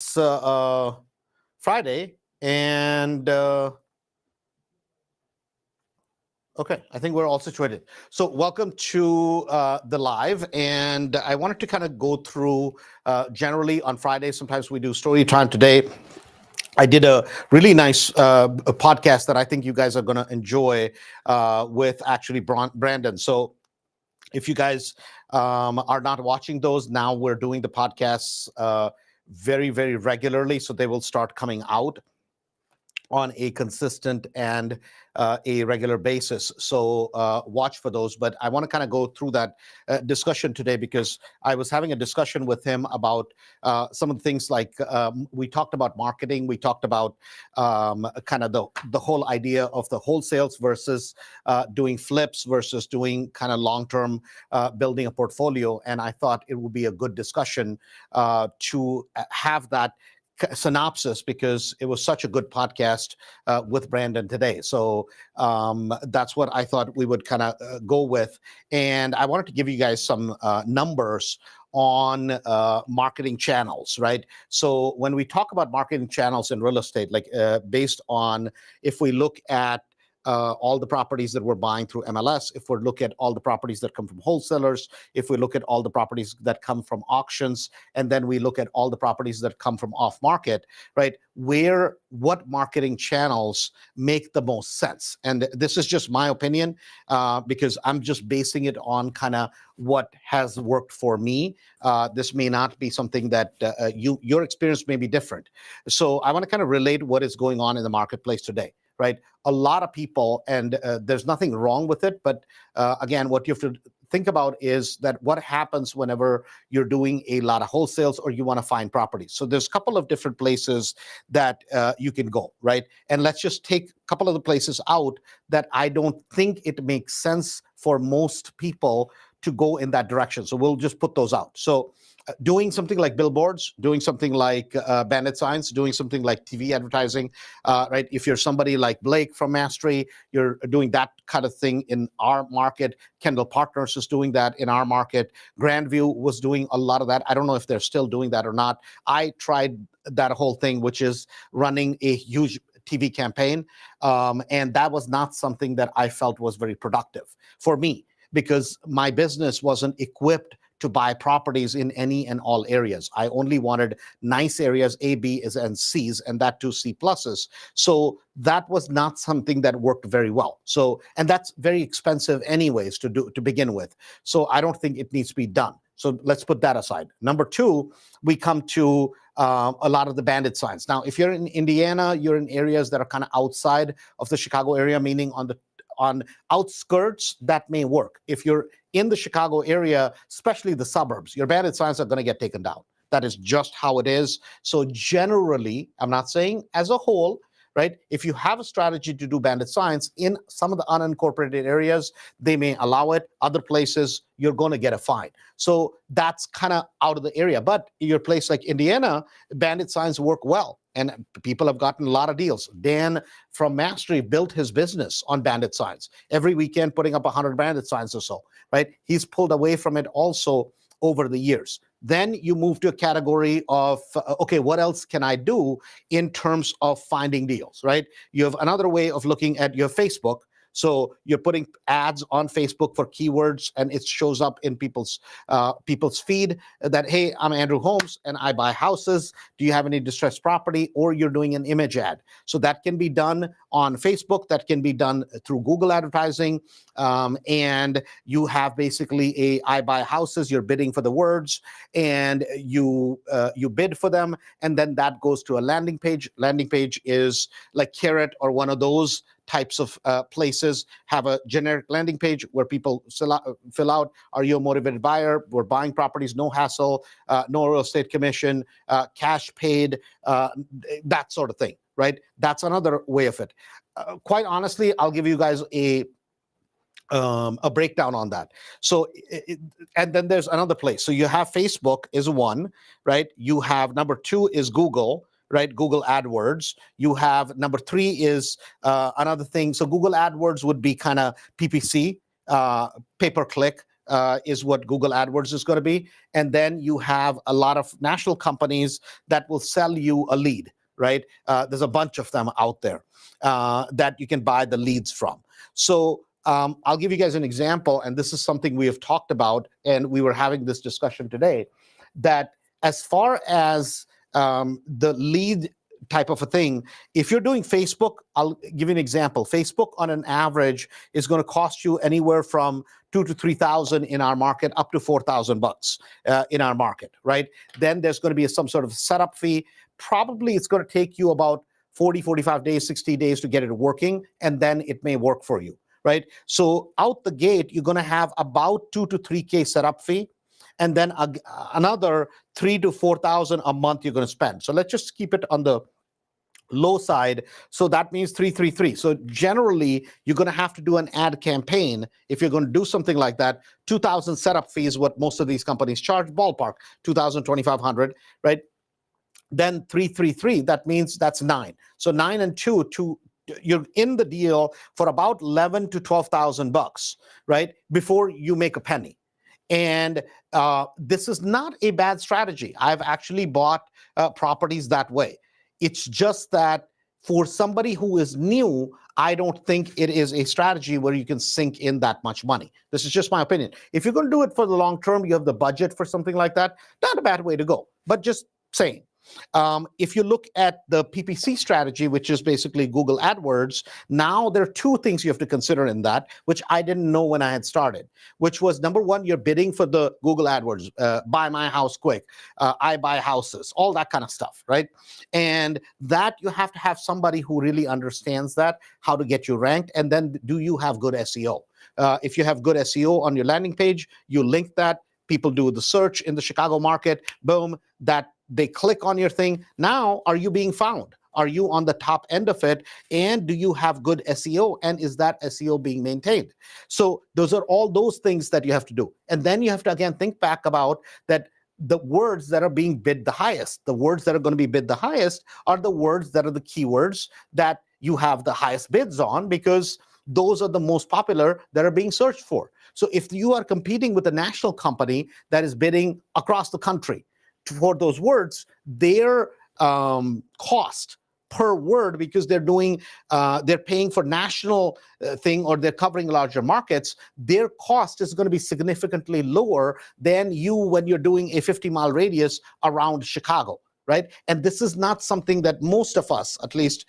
Friday, and okay, I think we're all situated. So, welcome to the live, and I wanted to kind of go through generally on Friday. Sometimes we do story time. Today, I did a really nice a podcast that I think you guys are going to enjoy with actually Brandon. So, if you guys are not watching those now, we're doing the podcasts very, very regularly, so they will start coming out on a consistent and a regular basis. So watch for those. But I want to kind of go through that discussion today because I was having a discussion with him about some of the things like we talked about marketing. We talked about kind of the whole idea of the wholesales versus doing flips versus doing kind of long-term building a portfolio. And I thought it would be a good discussion to have that synopsis because it was such a good podcast with Brandon today. So that's what I thought we would kind of go with. And I wanted to give you guys some numbers on marketing channels, right? So when we talk about marketing channels in real estate, like based on if we look at all the properties that we're buying through MLS, if we look at all the properties that come from wholesalers, if we look at all the properties that come from auctions, and then we look at all the properties that come from off market, right? What marketing channels make the most sense? And this is just my opinion because I'm just basing it on kind of what has worked for me. This may not be something that your experience may be different. So I want to kind of relate what is going on in the marketplace today, right? A lot of people, and there's nothing wrong with it, but again, what you have to think about is that what happens whenever you're doing a lot of wholesales or you want to find properties. So there's a couple of different places that you can go, right? And let's just take a couple of the places out that I don't think it makes sense for most people to go in that direction. So we'll just put those out. So doing something like billboards, doing something like bandit signs, doing something like TV advertising, right? If you're somebody like Blake from Mastery, you're doing that kind of thing in our market. Kendall Partners is doing that in our market. Grandview was doing a lot of that. I don't know if they're still doing that or not. I tried that whole thing, which is running a huge TV campaign. And that was not something that I felt was very productive for me because my business wasn't equipped to buy properties in any and all areas. I only wanted nice areas, A, B, and C's, and that too C pluses. So that was not something that worked very well. So, and that's very expensive anyways to do to begin with. So I don't think it needs to be done. So let's put that aside. Number two, we come to a lot of the bandit signs. Now, if you're in Indiana, you're in areas that are kind of outside of the Chicago area, meaning on outskirts, that may work. If you're in the Chicago area, especially the suburbs, your bandit signs are going to get taken down. That is just how it is. So generally, I'm not saying as a whole, right? If you have a strategy to do bandit signs in some of the unincorporated areas, they may allow it. Other places, you're going to get a fine. So that's kind of out of the area. But your place like Indiana, bandit signs work well. And people have gotten a lot of deals. Dan from Mastery built his business on bandit signs. Every weekend, putting up 100 bandit signs or so, right? He's pulled away from it also over the years. Then you move to a category of, okay, what else can I do in terms of finding deals, right? You have another way of looking at your Facebook. So you're putting ads on Facebook for keywords, and it shows up in people's feed that, hey, I'm Andrew Holmes, and I buy houses. Do you have any distressed property? Or you're doing an image ad. So that can be done on Facebook. That can be done through Google advertising. And you have basically I buy houses. You're bidding for the words, and you bid for them, and then that goes to a landing page. Landing page is like Carrot or one of those types of places. Have a generic landing page where people fill out, are you a motivated buyer? We're buying properties, no hassle, no real estate commission, cash paid, that sort of thing, right? That's another way of it. Quite honestly, I'll give you guys a breakdown on that. So, and then there's another place. So you have Facebook is one, right? You have number two is Google, right? Google AdWords. You have number three is another thing. So Google AdWords would be kind of PPC, pay per click. is what Google AdWords is going to be. And then you have a lot of national companies that will sell you a lead, right? There's a bunch of them out there that you can buy the leads from. So I'll give you guys an example, and this is something we have talked about, and we were having this discussion today, that as far as the lead type of a thing, if you're doing Facebook, I'll give you an example. Facebook on an average is going to cost you anywhere from $2,000 to $3,000 in our market, up to $4,000 in our market, right? Then there's going to be some sort of setup fee. Probably it's going to take you about 40, 45 days, 60 days to get it working, and then it may work for you, right? So out the gate, you're going to have about 2 to 3K setup fee, and then another 3 to 4,000 a month you're going to spend. So let's just keep it on the low side. So that means 333. So generally, you're going to have to do an ad campaign if you're going to do something like that. 2,000 setup fee is what most of these companies charge, ballpark 2,000, 2,500, right? Then 333, that means that's 9. So 9 and 2, you're in the deal for about 11 to 12,000 bucks, right? Before you make a penny. And this is not a bad strategy. I've actually bought properties that way. It's just that for somebody who is new, I don't think it is a strategy where you can sink in that much money. This is just my opinion. If you're going to do it for the long term, you have the budget for something like that, not a bad way to go, but just saying. If you look at the PPC strategy, which is basically Google AdWords, now there are 2 things you have to consider in that, which I didn't know when I had started, which was number 1, you're bidding for the Google AdWords, buy my house quick, I buy houses, all that kind of stuff, right? And that you have to have somebody who really understands that, how to get you ranked, and then do you have good SEO? If you have good SEO on your landing page, you link that, people do the search in the Chicago market, boom, that they click on your thing. Now, are you being found? Are you on the top end of it? And do you have good SEO? And is that SEO being maintained? So those are all those things that you have to do. And then you have to, again, think back about that the words that are being bid the highest. The words that are going to be bid the highest are the words that are the keywords that you have the highest bids on, because those are the most popular that are being searched for. So if you are competing with a national company that is bidding across the country for those words, their cost per word, because they're doing, they're paying for national thing, or they're covering larger markets, their cost is going to be significantly lower than you when you're doing a 50-mile radius around Chicago, right? And this is not something that most of us, at least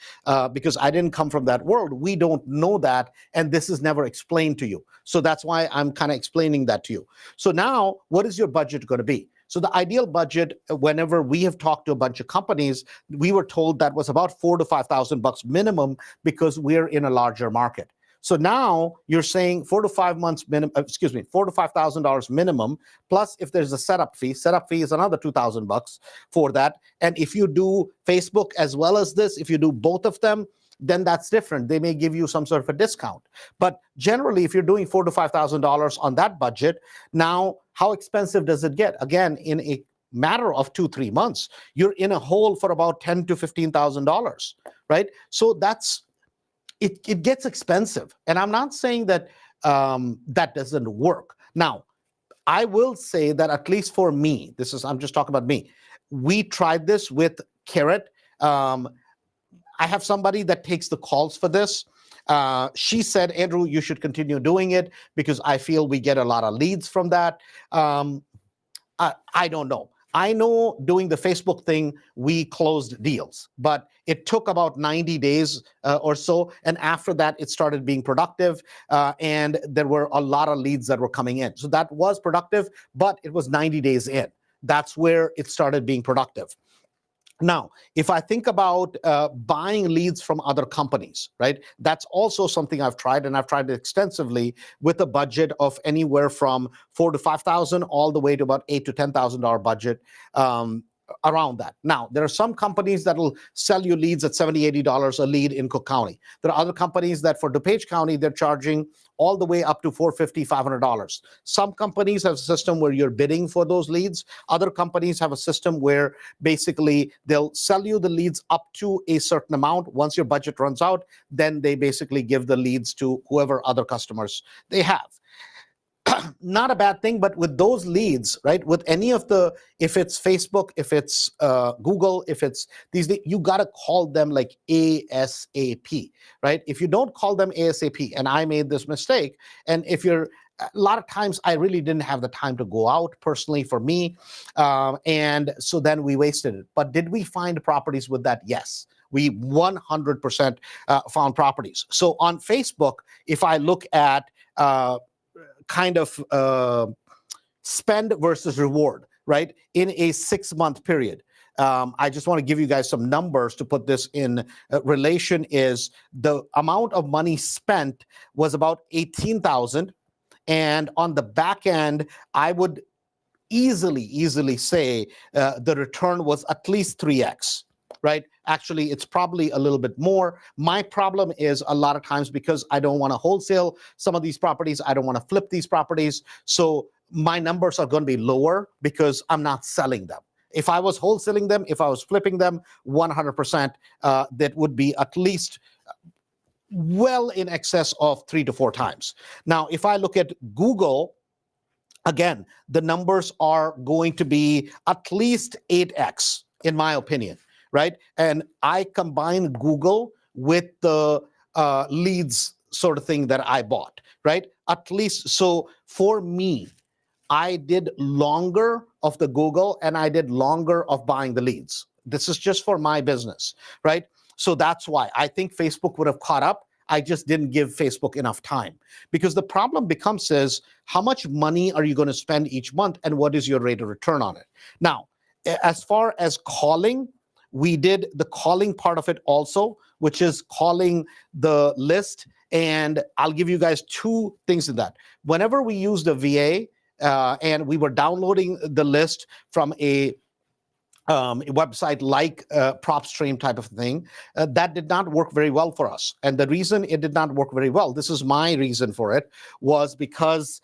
because I didn't come from that world, we don't know that, and this is never explained to you. So that's why I'm kind of explaining that to you. So now, what is your budget going to be? So the ideal budget, whenever we have talked to a bunch of companies, we were told that was about $4,000 to $5,000 minimum, because we're in a larger market. So now you're saying $4 to $5,000 minimum, plus if there's a setup fee is another $2,000 for that. And if you do Facebook as well as this, if you do both of them, then that's different. They may give you some sort of a discount. But generally, if you're doing $4,000 to $5,000 on that budget, now how expensive does it get? Again, in a matter of 2-3 months, you're in a hole for about $10,000 to $15,000, right? So that's it gets expensive. And I'm not saying that that doesn't work. Now, I will say that at least for me, I'm just talking about me. We tried this with Carrot. I have somebody that takes the calls for this. She said, Andrew, you should continue doing it because I feel we get a lot of leads from that. I don't know. I know doing the Facebook thing, we closed deals, but it took about 90 days or so. And after that, it started being productive. And there were a lot of leads that were coming in. So that was productive, but it was 90 days in. That's where it started being productive. Now, if I think about buying leads from other companies, right, that's also something I've tried, and I've tried it extensively with a budget of anywhere from $4,000 to $5,000 all the way to about $8,000 to $10,000 budget around that. Now, there are some companies that will sell you leads at $70, $80 a lead in Cook County. There are other companies that for DuPage County, they're charging all the way up to $450, $500. Some companies have a system where you're bidding for those leads. Other companies have a system where basically they'll sell you the leads up to a certain amount. Once your budget runs out, then they basically give the leads to whoever other customers they have. not a bad thing, but with those leads, right? With any of the, if it's Facebook, if it's Google, if it's these, you got to call them like ASAP, right? If you don't call them ASAP, and I made this mistake, and if you're, a lot of times I really didn't have the time to go out personally for me. And so then we wasted it. But did we find properties with that? Yes. We 100% found properties. So on Facebook, if I look at kind of spend versus reward, right? In a 6-month period. I just want to give you guys some numbers to put this in relation. Is the amount of money spent was about 18,000. And on the back end, I would easily say the return was at least 3x, right? Actually, it's probably a little bit more. My problem is a lot of times, because I don't want to wholesale some of these properties, I don't want to flip these properties. So my numbers are going to be lower because I'm not selling them. If I was wholesaling them, if I was flipping them, 100%, that would be at least well in excess of 3 to 4 times. Now, if I look at Google, again, the numbers are going to be at least 8x, in my opinion, right? And I combine Google with the leads sort of thing that I bought, right? At least, so for me, I did longer of the Google and I did longer of buying the leads. This is just for my business, right? So that's why I think Facebook would have caught up. I just didn't give Facebook enough time, because the problem becomes is how much money are you going to spend each month and what is your rate of return on it? Now, as far as calling, we did the calling part of it also, which is calling the list. And I'll give you guys 2 things in that. Whenever we used a VA and we were downloading the list from a website like PropStream type of thing, that did not work very well for us. And the reason it did not work very well, this is my reason for it, was because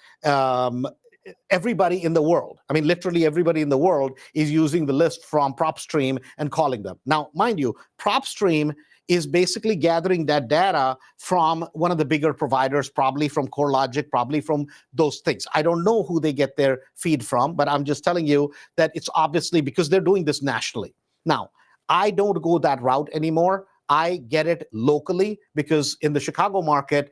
everybody in the world, I mean, literally everybody in the world is using the list from PropStream and calling them. Now, mind you, PropStream is basically gathering that data from one of the bigger providers, probably from CoreLogic, probably from those things. I don't know who they get their feed from, but I'm just telling you that it's obviously because they're doing this nationally. Now, I don't go that route anymore. I get it locally, because in the Chicago market,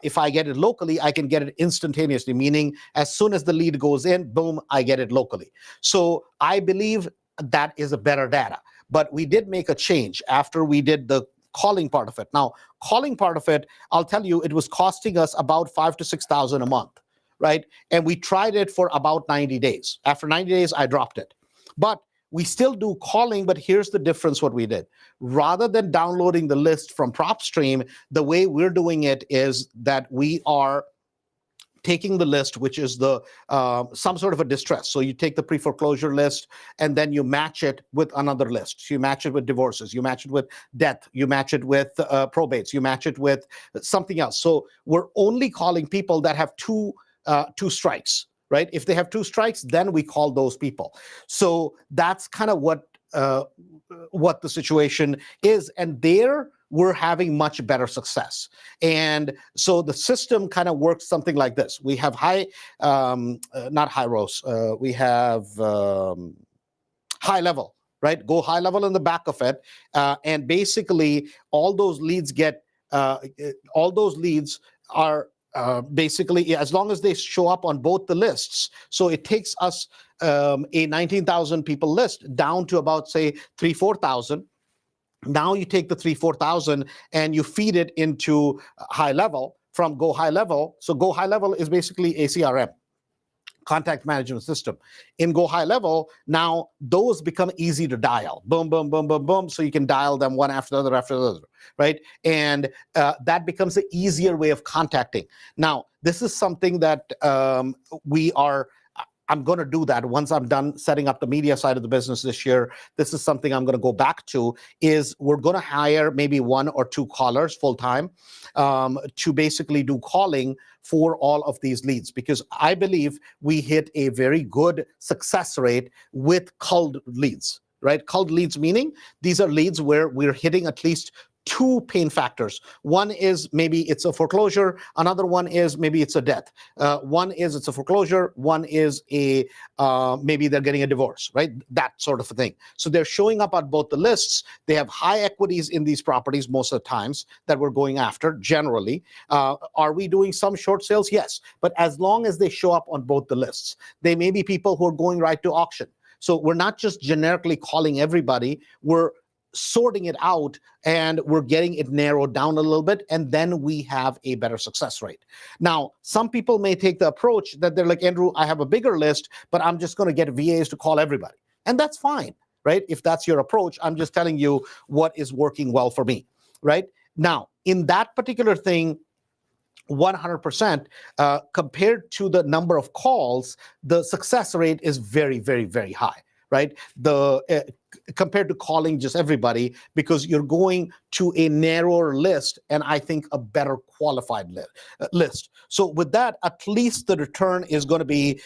if I get it locally, I can get it instantaneously, meaning as soon as the lead goes in, boom, I get it locally. So I believe that is a better data. But we did make a change after we did the calling part of it. Now, calling part of it, I'll tell you, it was costing us about $5,000 to $6,000 a month, right? And we tried it for about 90 days. After 90 days, I dropped it. But we still do calling, but here's the difference what we did. Rather than downloading the list from PropStream, the way we're doing it is that we are taking the list, which is the some sort of a distress. So you take the pre-foreclosure list and then you match it with another list. So you match it with divorces, you match it with death, you match it with probates, you match it with something else. So we're only calling people that have two strikes, right? If they have 2 strikes, then we call those people. So that's kind of what the situation is. And there we're having much better success. And so the system kind of works something like this. We have not high rows, we have high level, right? Go high level in the back of it. And basically all those leads are basically, as long as they show up on both the lists. So it takes us a 19,000 people list down to about, say, 3,000-4,000. Now you take the 3,000-4,000 and you feed it into high level from Go High Level. So Go High Level is basically a CRM, contact management system. In Go High Level, now those become easy to dial. Boom, boom, boom, boom, boom. So you can dial them one after the other, right? And that becomes an easier way of contacting. Now, this is something that I'm going to do that once I'm done setting up the media side of the business this year. This is something I'm going to go back to, is we're going to hire maybe 1 or 2 callers full time to basically do calling for all of these leads, because I believe we hit a very good success rate with culled leads, right? Culled leads meaning these are leads where we're hitting at least two pain factors. One is maybe it's a foreclosure. Another one is maybe it's a death. One is it's a foreclosure. One is a maybe they're getting a divorce, right? That sort of a thing. So they're showing up on both the lists. They have high equities in these properties most of the times that we're going after, generally. Are we doing some short sales? Yes. But as long as they show up on both the lists, they may be people who are going right to auction. So we're not just generically calling everybody. We're sorting it out and we're getting it narrowed down a little bit, and then we have a better success rate. Now, some people may take the approach that they're like, Andrew, I have a bigger list, but I'm just going to get VAs to call everybody. And that's fine, right? If that's your approach, I'm just telling you what is working well for me, right? Now, in that particular thing, 100% compared to the number of calls, the success rate is very, very, very high, right? Compared to calling just everybody, because you're going to a narrower list and I think a better qualified list. So with that, at least the return is going to be,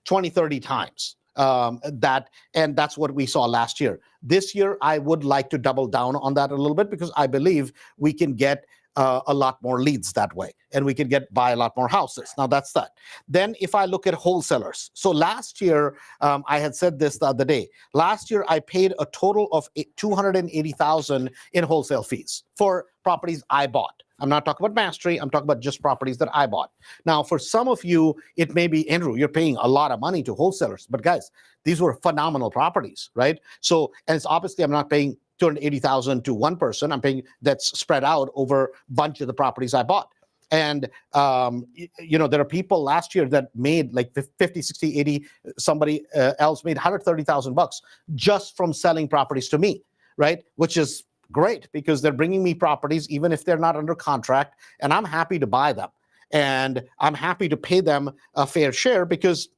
20, 30 times. And that's what we saw last year. This year, I would like to double down on that a little bit, because I believe we can get a lot more leads that way, and we can buy a lot more houses. Now that's that. Then if I look at wholesalers, so last year, I had said this the other day. Last year, I paid a total of $280,000 in wholesale fees for properties I bought. I'm not talking about mastery. I'm talking about just properties that I bought. Now, for some of you, it may be, Andrew, you're paying a lot of money to wholesalers. But guys, these were phenomenal properties, right? So, and it's obviously I'm not paying $280,000 to one person. I'm paying that's spread out over a bunch of the properties I bought. And, there are people last year that made like 50, 60, 80, somebody else made $130,000 just from selling properties to me, right? Which is great, because they're bringing me properties, even if they're not under contract, and I'm happy to buy them. And I'm happy to pay them a fair share, because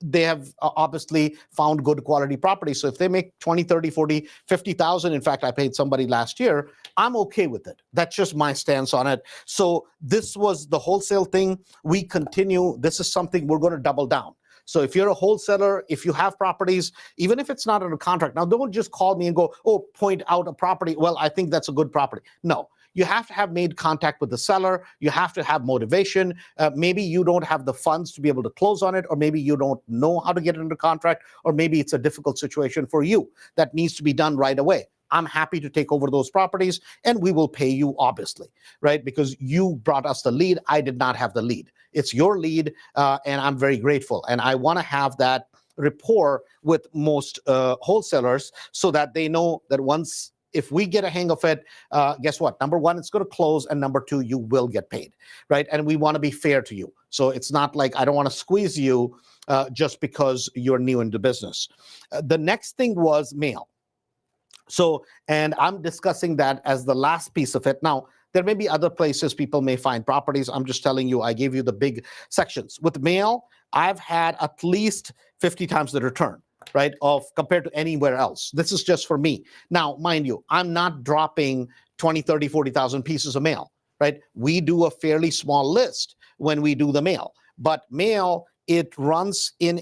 they have obviously found good quality property. So if they make 20, 30, 40, 50,000, in fact, I paid somebody last year, I'm okay with it. That's just my stance on it. So this was the wholesale thing. We continue. This is something we're going to double down. So if you're a wholesaler, if you have properties, even if it's not under contract, now don't just call me and go, oh, point out a property. Well, I think that's a good property. No. You have to have made contact with the seller. You have to have motivation. Maybe you don't have the funds to be able to close on it, or maybe you don't know how to get it under contract, or maybe it's a difficult situation for you that needs to be done right away. I'm happy to take over those properties, and we will pay you, obviously, right? Because you brought us the lead. I did not have the lead. It's your lead, and I'm very grateful. And I want to have that rapport with most wholesalers, so that they know that if we get a hang of it, guess what? Number one, it's going to close. And number two, you will get paid, right? And we want to be fair to you. So it's not like I don't want to squeeze you just because you're new into business. The next thing was mail. So, and I'm discussing that as the last piece of it. Now, there may be other places people may find properties. I'm just telling you, I gave you the big sections. With mail, I've had at least 50 times the return, right, of compared to anywhere else. This is just for me. Now, mind you, I'm not dropping 20, 30, 40,000 pieces of mail, right? We do a fairly small list when we do the mail. But mail, it runs in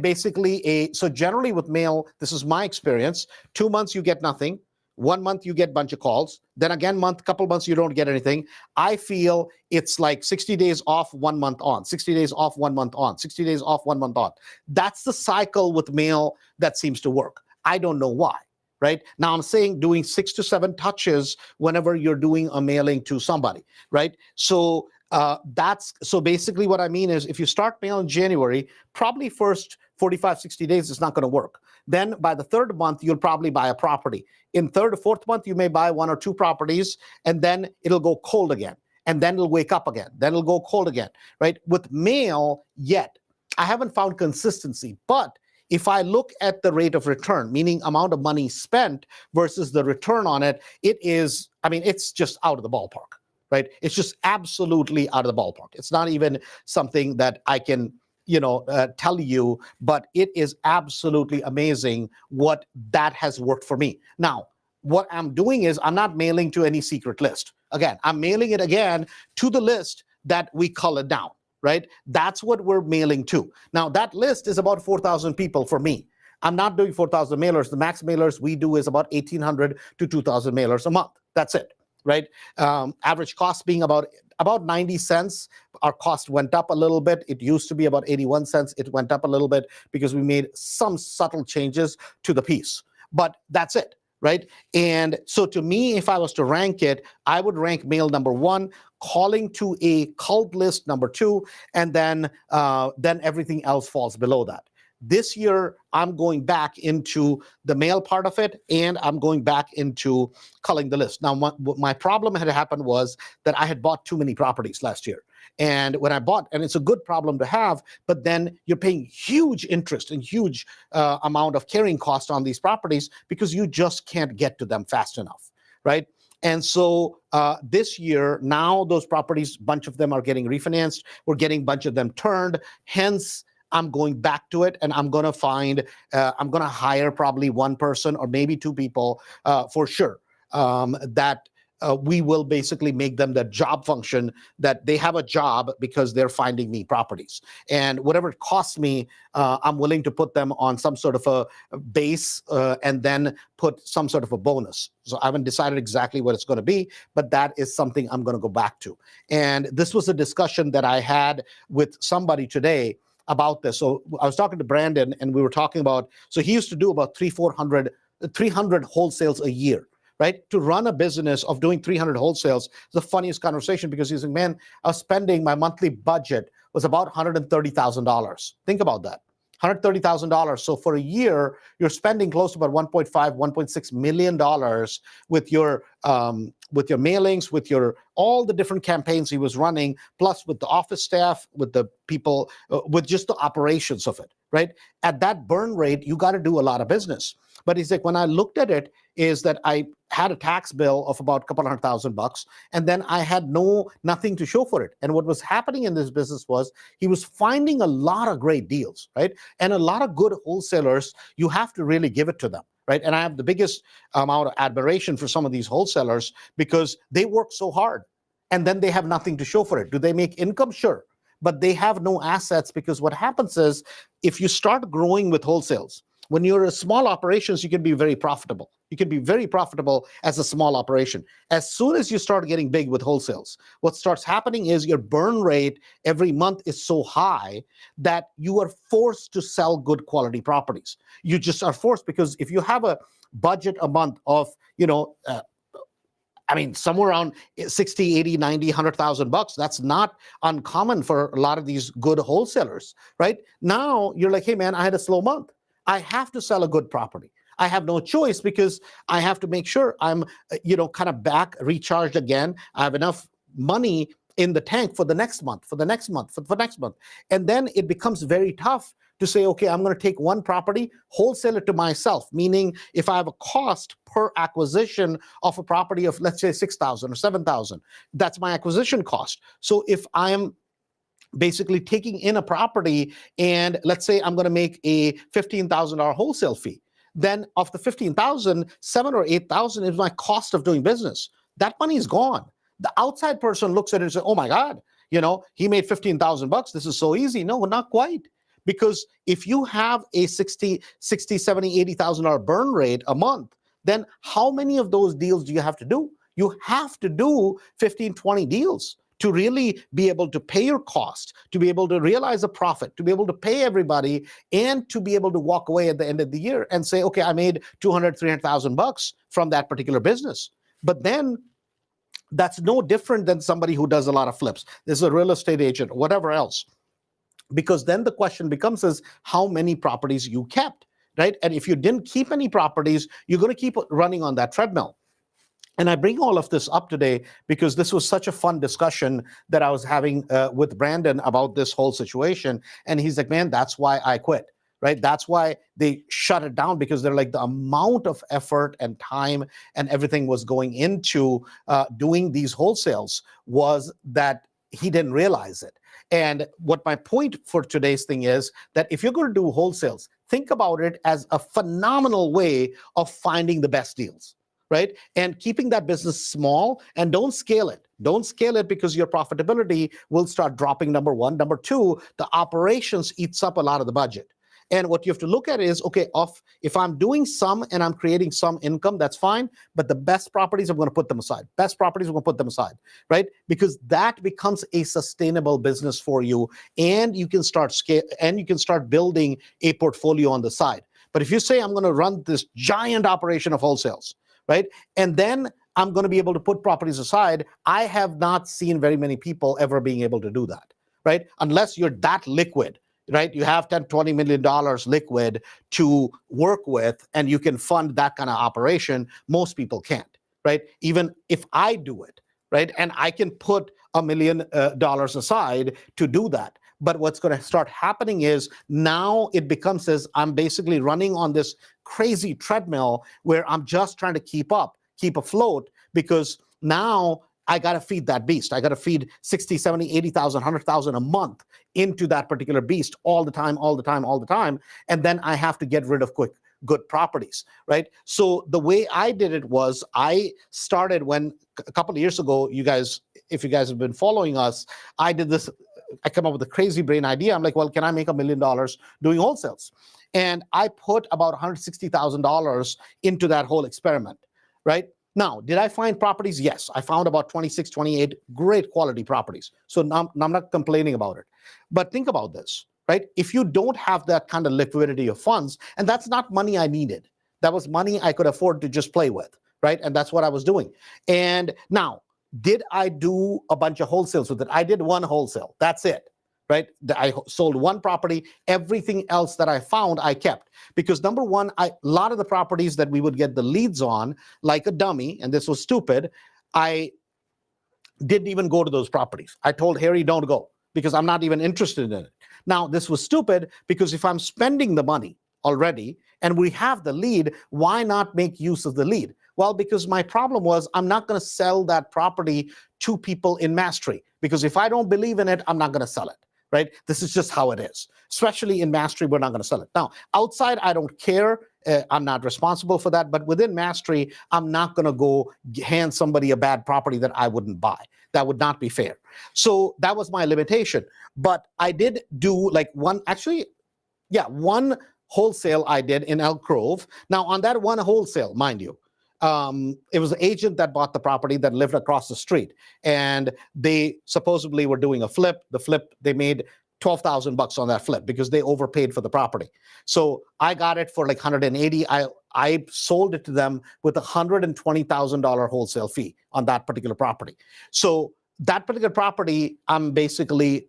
basically so generally with mail, this is my experience, 2 months you get nothing. 1 month you get a bunch of calls. Then again, couple months you don't get anything. I feel it's like 60 days off, 1 month on, 60 days off, 1 month on, 60 days off, 1 month on. That's the cycle with mail that seems to work. I don't know why, right? Now I'm saying doing 6 to 7 touches whenever you're doing a mailing to somebody, right? So so basically what I mean is if you start mail in January, probably first 45, 60 days, it's not going to work. Then by the third month, you'll probably buy a property. In third or fourth month, you may buy 1 or 2 properties, and then it'll go cold again. And then it'll wake up again. Then it'll go cold again, right? With mail, yet, I haven't found consistency. But if I look at the rate of return, meaning amount of money spent versus the return on it, it's just out of the ballpark, right? It's just absolutely out of the ballpark. It's not even something that I can tell you, but it is absolutely amazing what that has worked for me. Now, what I'm doing is I'm not mailing to any secret list. Again, I'm mailing it again to the list that we colored down, right? That's what we're mailing to. Now, that list is about 4,000 people for me. I'm not doing 4,000 mailers. The max mailers we do is about 1,800 to 2,000 mailers a month. That's it, right? Average cost being about 90 cents. Our cost went up a little bit. It used to be about 81 cents. It went up a little bit because we made some subtle changes to the piece. But that's it, right? And so to me, if I was to rank it, I would rank mail number one, calling to a cult list number two, and then everything else falls below that. This year, I'm going back into the mail part of it, and I'm going back into culling the list. Now, my problem had happened was that I had bought too many properties last year. And when I bought, and it's a good problem to have, but then you're paying huge interest and huge amount of carrying cost on these properties because you just can't get to them fast enough, right? And so this year, now those properties, bunch of them are getting refinanced. We're getting a bunch of them turned. Hence, I'm going back to it, and I'm going to hire probably one person or maybe two people for sure that we will basically make them the job function, that they have a job because they're finding me properties. And whatever it costs me, I'm willing to put them on some sort of a base and then put some sort of a bonus. So I haven't decided exactly what it's going to be, but that is something I'm going to go back to. And this was a discussion that I had with somebody today about this. So I was talking to Brandon, and we were talking about, so he used to do about 300 wholesales a year, right? To run a business of doing 300 wholesales is the funniest conversation, because he's like, man, I was spending, my monthly budget was about $130,000. Think about that. $130,000. So for a year, you're spending close to about $1.5, $1.6 million with your mailings, with your all the different campaigns he was running, plus with the office staff, with the people, with just the operations of it, right? At that burn rate, you got to do a lot of business. But he's like, when I looked at it, is that I had a tax bill of about a couple $100,000, and then I had nothing to show for it. And what was happening in this business was he was finding a lot of great deals, right? And a lot of good wholesalers, you have to really give it to them, right? And I have the biggest amount of admiration for some of these wholesalers because they work so hard, and then they have nothing to show for it. Do they make income? Sure. But they have no assets, because what happens is if you start growing with wholesales, when you're a small operations, you can be very profitable. You can be very profitable as a small operation. As soon as you start getting big with wholesales, what starts happening is your burn rate every month is so high that you are forced to sell good quality properties. You just are forced, because if you have a budget a month of, somewhere around 60, 80, 90, $100,000, that's not uncommon for a lot of these good wholesalers, right? Now you're like, hey man, I had a slow month. I have to sell a good property. I have no choice, because I have to make sure I'm, kind of back, recharged again. I have enough money in the tank for the next month, for the next month, for the next month. And then it becomes very tough to say, okay, I'm going to take one property, wholesale it to myself, meaning if I have a cost per acquisition of a property of, let's say, 6,000 or 7,000, that's my acquisition cost. So if I'm basically taking in a property, and let's say I'm going to make a $15,000 wholesale fee, then of the 15,000, 7 or 8,000 is my cost of doing business. That money is gone. The outside person looks at it and says, oh my God, he made $15,000. This is so easy. No, not quite. Because if you have a 60, 70, $80,000 burn rate a month, then how many of those deals do you have to do? You have to do 15, 20 deals to really be able to pay your cost, to be able to realize a profit, to be able to pay everybody, and to be able to walk away at the end of the year and say, okay, I made 200, 300,000 bucks from that particular business. But then that's no different than somebody who does a lot of flips. There's a real estate agent, whatever else. Because then the question becomes is how many properties you kept, right? And if you didn't keep any properties, you're going to keep running on that treadmill. And I bring all of this up today because this was such a fun discussion that I was having with Brandon about this whole situation. And he's like, man, that's why I quit, right? That's why they shut it down, because they're like, the amount of effort and time and everything was going into doing these wholesales was that he didn't realize it. And what my point for today's thing is that if you're going to do wholesales, think about it as a phenomenal way of finding the best deals, right? And keeping that business small, and don't scale it. Don't scale it, because your profitability will start dropping, number one. Number two, the operations eats up a lot of the budget. And what you have to look at is, okay, if I'm doing some and I'm creating some income, that's fine. But the best properties, I'm going to put them aside. Best properties, I'm going to put them aside, right? Because that becomes a sustainable business for you, and you can start scale and you can start building a portfolio on the side. But if you say I'm going to run this giant operation of wholesales, right, and then I'm going to be able to put properties aside, I have not seen very many people ever being able to do that, right? Unless you're that liquid, right? You have 10, $20 million liquid to work with, and you can fund that kind of operation. Most people can't, right? Even if I do it, right? And I can put $1 million aside to do that. But what's going to start happening is now it becomes as I'm basically running on this crazy treadmill where I'm just trying to keep afloat, because now I got to feed that beast. I got to feed 60, 70, 80,000, 100,000 a month into that particular beast all the time. And then I have to get rid of good properties, right? So the way I did it was I started when a couple of years ago, if you guys have been following us, I did this. I come up with a crazy brain idea. I'm like, well, can I make $1 million doing wholesales? And I put about $160,000 into that whole experiment, right? Now, did I find properties? Yes, I found about 26, 28 great quality properties. So now, I'm not complaining about it. But think about this, right? If you don't have that kind of liquidity of funds, and that's not money I needed, that was money I could afford to just play with, right? And that's what I was doing. And now, did I do a bunch of wholesales with it? I did one wholesale. That's it, right? I sold one property. Everything else that I found, I kept. Because number one, a lot of the properties that we would get the leads on, like a dummy, and this was stupid, I didn't even go to those properties. I told Harry, don't go, because I'm not even interested in it. Now, this was stupid because if I'm spending the money already and we have the lead, why not make use of the lead? Well, because my problem was I'm not going to sell that property to people in mastery, because if I don't believe in it, I'm not going to sell it, right? This is just how it is. Especially in mastery, we're not going to sell it. Now, outside, I don't care. I'm not responsible for that. But within mastery, I'm not going to go hand somebody a bad property that I wouldn't buy. That would not be fair. So that was my limitation. But I did do like one wholesale I did in Elk Grove. Now, on that one wholesale, mind you, it was an agent that bought the property that lived across the street, and they supposedly were doing a flip. The flip, they made $12,000 on that flip because they overpaid for the property. So I got it for like 180. I sold it to them with $120,000 wholesale fee on that particular property. So that particular property, I'm basically,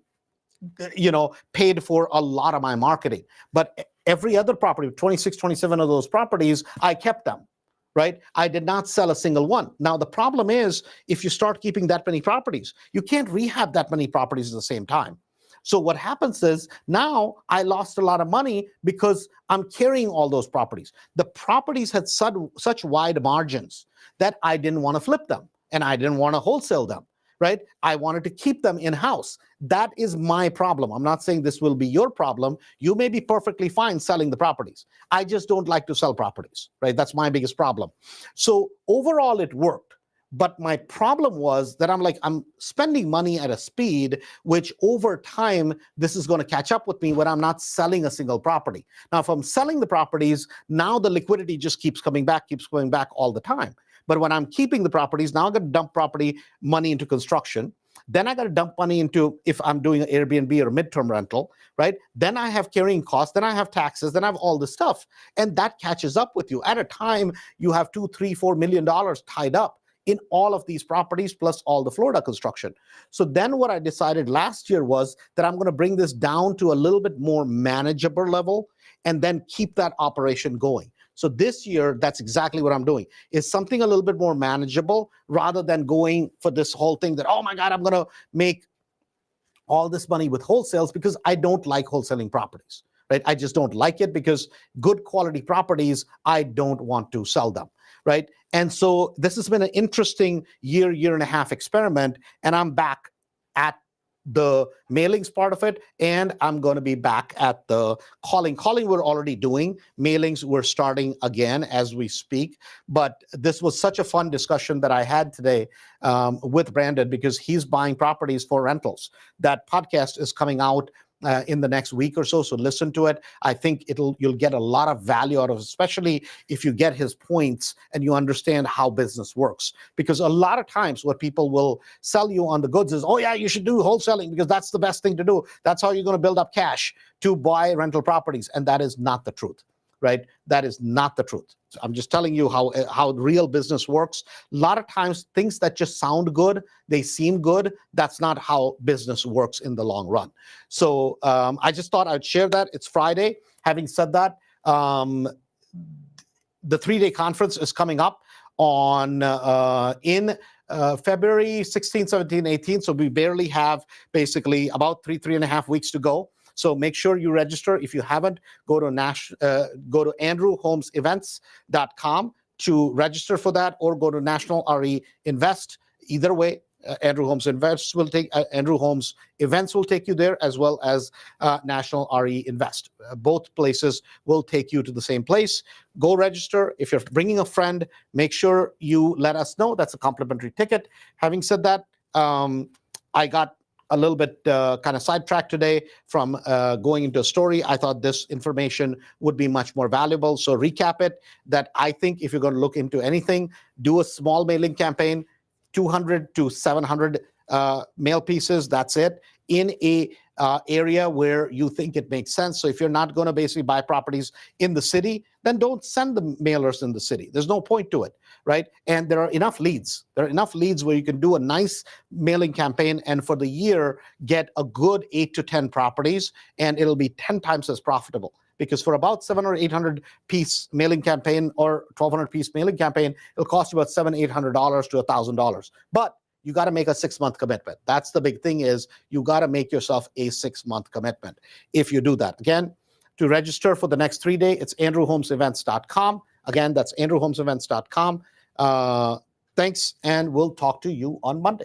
paid for a lot of my marketing. But every other property, 26, 27 of those properties, I kept them. Right? I did not sell a single one. Now, the problem is if you start keeping that many properties, you can't rehab that many properties at the same time. So what happens is now I lost a lot of money because I'm carrying all those properties. The properties had such wide margins that I didn't want to flip them and I didn't want to wholesale them. Right? I wanted to keep them in-house. That is my problem. I'm not saying this will be your problem. You may be perfectly fine selling the properties. I just don't like to sell properties, right? That's my biggest problem. So overall, it worked. But my problem was that I'm spending money at a speed which over time, this is going to catch up with me when I'm not selling a single property. Now, if I'm selling the properties, now the liquidity just keeps coming back all the time. But when I'm keeping the properties, now I got to dump property money into construction. Then I got to dump money into, if I'm doing an Airbnb or a midterm rental, right? Then I have carrying costs, then I have taxes, then I have all this stuff. And that catches up with you. At a time, you have $2, $3, $4 million tied up in all of these properties, plus all the Florida construction. So then what I decided last year was that I'm going to bring this down to a little bit more manageable level and then keep that operation going. So this year, that's exactly what I'm doing, is something a little bit more manageable rather than going for this whole thing that, oh my God, I'm going to make all this money with wholesales, because I don't like wholesaling properties, right? I just don't like it because good quality properties, I don't want to sell them, right? And so this has been an interesting year and a half experiment, and I'm back at the mailings part of it, and I'm going to be back at the calling. Calling we're already doing. Mailings we're starting again as we speak. But this was such a fun discussion that I had today with Brandon, because he's buying properties for rentals. That podcast is coming out in the next week or so. So listen to it. I think you'll get a lot of value out of it, especially if you get his points and you understand how business works. Because a lot of times what people will sell you on the goods is, oh yeah, you should do wholesaling because that's the best thing to do. That's how you're going to build up cash to buy rental properties. And that is not the truth, right? That is not the truth. So I'm just telling you how real business works. A lot of times things that just sound good, they seem good. That's not how business works in the long run. So I just thought I'd share that. It's Friday. Having said that, the 3-day conference is coming up on in February 16, 17, 18. So we barely have basically about 3.5 weeks to go. So make sure you register. If you haven't, go to andrewholmesevents.com to register for that, or go to National RE Invest. Either way, Andrew Holmes Events will take you there, as well as National RE Invest. Both places will take you to the same place. Go register. If you're bringing a friend, make sure you let us know. That's a complimentary ticket. Having said that, I got a little bit kind of sidetracked today from going into a story. I thought this information would be much more valuable. So recap it, that I think if you're going to look into anything, do a small mailing campaign, 200 to 700 mail pieces. That's it, in a area where you think it makes sense. So if you're not going to basically buy properties in the city, then don't send the mailers in the city. There's no point to it, right? And there are enough leads. There are enough leads where you can do a nice mailing campaign and for the year get a good 8 to 10 properties, and it'll be 10 times as profitable. Because for about 700 or 800 piece mailing campaign or 1,200 piece mailing campaign, it'll cost you about $700-800 to $1,000. But you got to make a 6-month commitment. That's the big thing, is you got to make yourself a 6-month commitment. If you do that, again, to register for the next 3 day, it's andrewholmesevents.com. Again, that's andrewholmesevents.com. Thanks, and we'll talk to you on Monday.